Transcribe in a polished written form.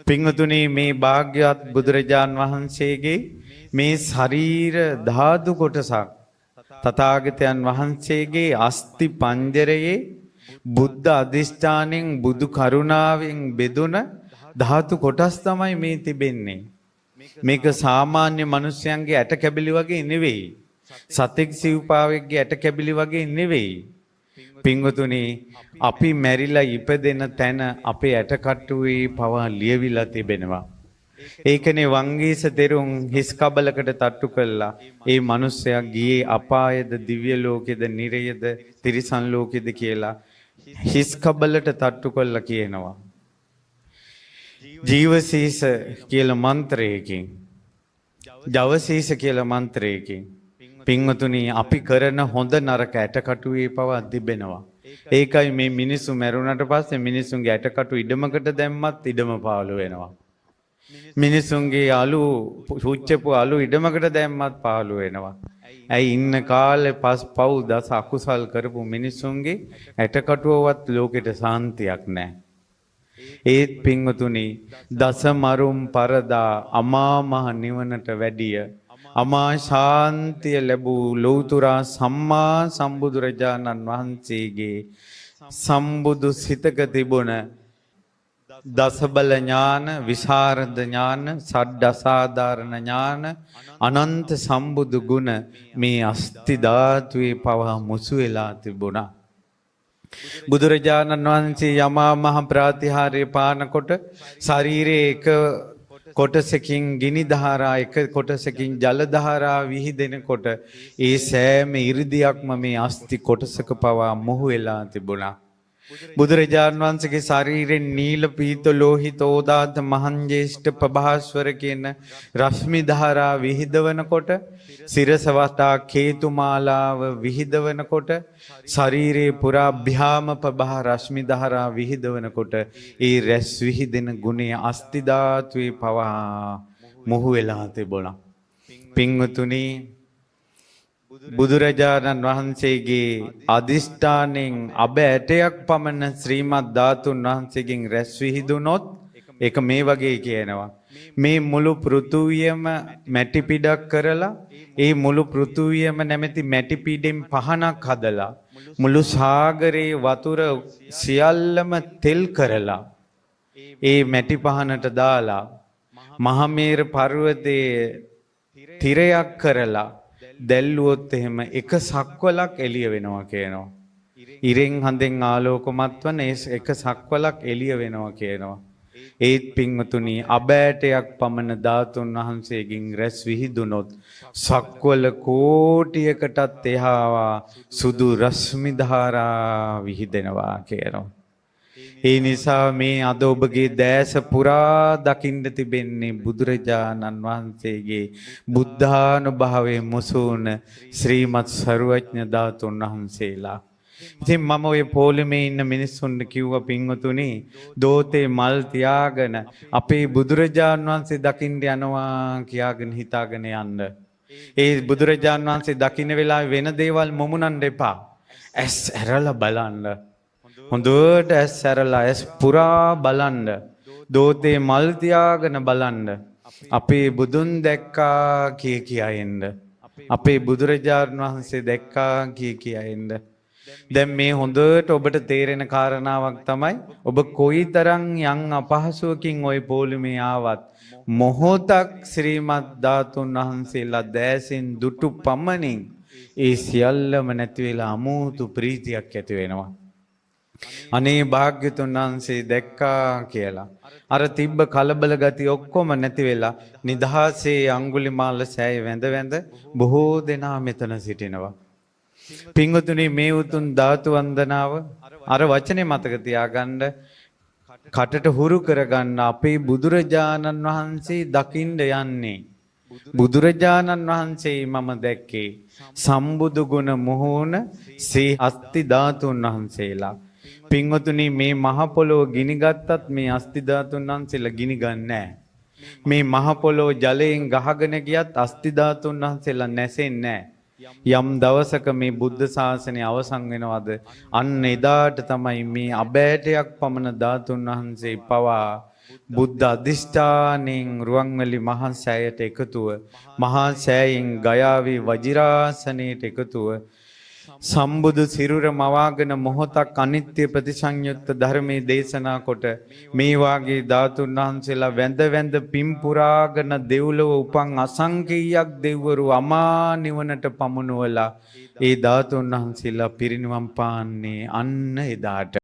පින්වතුනි මේ භාග්‍යවත් බුදුරජාන් වහන්සේගේ මේ ශරීර ධාතු කොටසක් තථාගතයන් වහන්සේගේ අස්ථි පංජරයේ බුද්ධ අධිෂ්ඨානෙන් බුදු කරුණාවෙන් බෙදුන ධාතු කොටස් තමයි මේ තිබෙන්නේ. මේක සාමාන්‍ය මිනිස්යන්ගේ ඇට කැබිලි වගේ නෙවෙයි. සතෙක් සිව්පාවෙක්ගේ ඇට කැබිලි වගේ නෙවෙයි. පින්වතුනි අපි මැරිලා ඉපදෙන තැන අපේ ඇටකට්ටුවේ පවා ලියවිලා තිබෙනවා. ඒකනේ වංගීස තෙරුන් හිස් කබලකට තට්ටු කළා. ඒ මිනිස්සයා ගියේ අපායද දිව්‍ය ලෝකෙද නිරයද තිරිසන් ලෝකෙද කියලා හිස් කබලට තට්ටු කළා කියනවා. ජීවසීස කියලා මන්ත්‍රයකින් ජවසීස කියලා මන්ත්‍රයකින් පින්වතුනි අපි කරන හොඳ නරක ඇටකටුවේ පවා තිබෙනවා. ඒකයි මේ මිනිස්සු මැරුණට පස්සේ මිනිස්සුන්ගේ ඇටකටු ඉඩමකට දැම්මත් ඉඩම පාළු වෙනවා. මිනිස්සුන්ගේ අලු පුච්චපු අලු ඉඩමකට දැම්මත් පාළු වෙනවා. ඇයි ඉන්න කාලේ පව් දස අකුසල් කරපු මිනිස්සුන්ගේ ඇටකටුවවත් ලෝකෙට සාන්තියක් නැහැ. ඒත් පින්වතුනි දසමරුම් පරදා අමා මහ නිවනට වැඩිය අමා ශාන්තිය ලැබූ ලෞතුරා සම්මා සම්බුදුරජාණන් වහන්සේගේ සම්බුදු සිතක තිබුණ දසබල ඥාන, විසරද ඥාන, සඩ්ඩසාධාරණ ඥාන, අනන්ත සම්බුදු ගුණ මේ අස්ති ධාතුවේ පවා මුසු වෙලා තිබුණා. බුදුරජාණන් වහන්සේ යමා මහ ප්‍රාතිහාර්ය පානකොට ශරීරයේ එක කොටසකින් ගිනි දහරා එක කොටසකින් ජල දහරා විහිදෙනකොට ඒ සෑම ඉරිදියක්ම මේ අස්ති කොටසක පවා මොහු වෙලා තිබුණා. බුදුරජාණන් වහන්සේගේ ශරීරයෙන් නීල පීත ලෝහිත ඕදාත මහන්ජේෂ්ඨ ප්‍රභාස්වර කියන රශ්මි දහරා විහිදවනකොට සිරස වටා කේතු මාලාව විහිදවනකොට ශරීරේ පුරා භ්‍යාම ප්‍රභා රශ්මි දහරා විහිදවනකොට ඒ රැස් විහිදෙන ගුණය අස්ති ධාතුවේ පවා මොහු වෙලා තිබුණා. පින්වතුනි බුදුරජාණන් වහන්සේගේ අදිෂ්ඨානෙන් අබ ඇටයක් පමණ ශ්‍රීමත් ධාතුන් වහන්සේගෙන් රැස් විහිදුනොත් ඒක මේ වගේ කියනවා. මේ මුළු පෘථුවියම මැටි පිඩක් කරලා ඒ මුළු පෘථුවියම නැමැති මැටි පිඩෙන් පහනක් හදලා මුළු සාගරේ වතුර සියල්ලම තෙල් කරලා ඒ මැටි පහනට දාලා මහමේර පර්වතයේ තිරයක් කරලා දැල්ලුවොත් එහෙම එක සක්වලක් එළිය වෙනවා කියනවා. ඉරෙන් හඳෙන් ආලෝකමත් වන එක සක්වලක් එළිය වෙනවා කියනවා. ඒත් පින්වතුනි අබෑටයක් පමණ ධාතුන් වහන්සේගෙන් රැස් විහිදුනොත් සක්වල කෝටියකටත් එහා සුදු රශ්මි ධාරා විහිදෙනවා කියනවා. ඒ නිසා මේ අද ඔබගේ දැස පුරා දකින්න තිබෙන්නේ බුදුරජාණන් වහන්සේගේ බුද්ධානුභාවයේ මුසුන ශ්‍රීමත් සර්වඥ ධාතුන් වහන්සේලා. ඉතින් මම ඔය පොළොමේ ඉන්න මිනිස්සුන්ට කිව්වා පින්වතුනි දෝතේ මල් තියාගෙන අපේ බුදුරජාණන් වහන්සේ දකින්න යනවා කියාගෙන හිතාගෙන යන්න. ඒ බුදුරජාණන් වහන්සේ දකින්න වෙලාවේ වෙන දේවල් මොමුනන්න එපා. ඇස් ඇරලා බලන්න. හොඳට ඇස් ඇරලා ඇස් පුරා බලන්න. දෝතේ මල් තියාගෙන බලන්න. අපේ බුදුන් දැක්කා කියා එන්න. අපේ බුදුරජාණන් වහන්සේ දැක්කා කියා එන්න. දැන් මේ හොඳට ඔබට තේරෙන කාරණාවක් තමයි ඔබ කොයිතරම් යම් අපහසුවකින් ওই පොළොමේ ආවත් මොහොතක් ශ්‍රීමත් ධාතුන් වහන්සේලා දැසින් දුටු පමණින් ඒ සියල්ලම නැති වෙලා අමෝතු ප්‍රීතියක් ඇති වෙනවා. අනේ භාග්‍යතුන් වහන්සේ දැක්කා කියලා අර තිබ්බ කලබල ගතිය ඔක්කොම නැති වෙලා නිදහසේ අඟුලිමාල සෑය වැඳ වැඳ බොහෝ දෙනා මෙතන සිටිනවා. පින්වතුනි මේ උතුම් ධාතු වන්දනාව අර වචනේ මතක තියාගන්න කටට හුරු කරගන්න අපේ බුදුරජාණන් වහන්සේ දකින්න යන්නේ. බුදුරජාණන් වහන්සේ මම දැක්කේ සම්බුදු ගුණ මොහොන ශ්‍රී අස්ති ධාතුන් වහන්සේලා. පින්වතුනි මේ මහ පොළොව ගිනි ගත්තත් මේ අස්ති ධාතුන් වහන්සේලා ගිනි ගන්නෑ. මේ මහ පොළොව ජලයෙන් ගහගෙන ගියත් අස්ති ධාතුන් වහන්සේලා නැසෙන්නේ නැහැ. යම් දවසක මේ බුද්ධ ශාසනය අවසන් වෙනවද අන්න එදාට තමයි මේ අබෑටයක් පමණ ධාතුන් වහන්සේ පවා බුද්ධ අධිෂ්ඨානෙන් රුවන්වැලි මහා සෑයට එකතුව මහා සෑයෙන් ගයාවේ වජිරාසනයට එකතුව සම්බුදු සිරුර මවාගෙන මොහොතක් අනිත්‍ය ප්‍රතිසංයුක්ත ධර්මයේ දේශනා කොට මේ වාගේ ධාතුන් වහන්සේලා වැඳ වැඳ පින් පුරාගෙන දෙව්ලොව උපන් අසංකේයයක් දෙව්වරු අමා නිවනට පමුණුවලා ඒ ධාතුන් වහන්සේලා පිරිනිවන් පාන්නේ අන්න එදාට